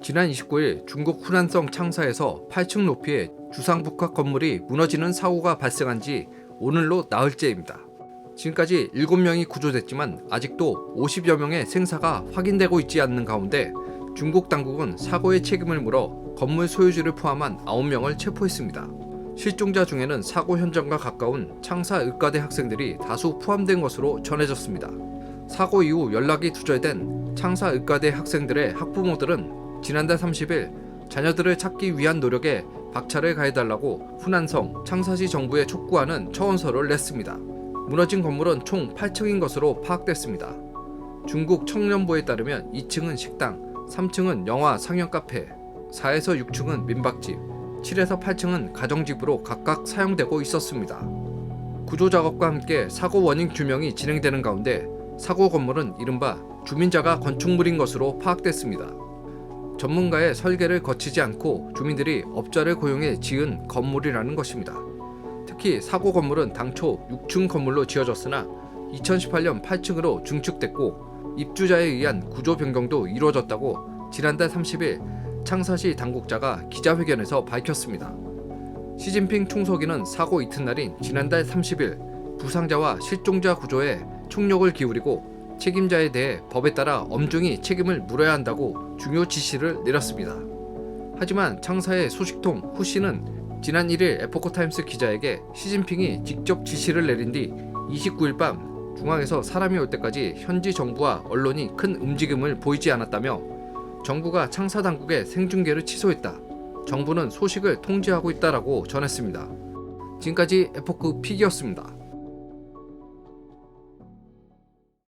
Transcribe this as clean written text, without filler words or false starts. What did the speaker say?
지난 29일 중국 후난성 창사에서 8층 높이의 주상복합 건물이 무너지는 사고가 발생한 지 오늘로 나흘째입니다. 지금까지 7명이 구조됐지만 아직도 50여 명의 생사가 확인되고 있지 않는 가운데 중국 당국은 사고의 책임을 물어 건물 소유주를 포함한 9명을 체포했습니다. 실종자 중에는 사고 현장과 가까운 창사 의과대 학생들이 다수 포함된 것으로 전해졌습니다. 사고 이후 연락이 두절된 창사 의과대 학생들의 학부모들은 지난달 30일 자녀들을 찾기 위한 노력에 박차를 가해달라고 후난성 창사시 정부에 촉구하는 청원서를 냈습니다. 무너진 건물은 총 8층인 것으로 파악됐습니다. 중국 청년부에 따르면 2층은 식당, 3층은 영화 상영 카페, 4에서 6층은 민박집, 7에서 8층은 가정집으로 각각 사용되고 있었습니다. 구조 작업과 함께 사고 원인 규명이 진행되는 가운데 사고 건물은 이른바 주민자가 건축물인 것으로 파악됐습니다. 전문가의 설계를 거치지 않고 주민들이 업자를 고용해 지은 건물이라는 것입니다. 특히 사고 건물은 당초 6층 건물로 지어졌으나 2018년 8층으로 중축됐고 입주자에 의한 구조 변경도 이루어졌다고 지난달 30일 창사시 당국자가 기자회견에서 밝혔습니다. 시진핑 총서기는 사고 이튿날인 지난달 30일 부상자와 실종자 구조에 총력을 기울이고 책임자에 대해 법에 따라 엄중히 책임을 물어야 한다고 중요 지시를 내렸습니다. 하지만 창사의 소식통 후씨는 지난 1일 에포크타임스 기자에게 시진핑이 직접 지시를 내린 뒤 29일 밤 중앙에서 사람이 올 때까지 현지 정부와 언론이 큰 움직임을 보이지 않았다며 정부가 창사 당국의 생중계를 취소했다. 정부는 소식을 통제하고 있다라고 전했습니다. 지금까지 에포크 픽이었습니다.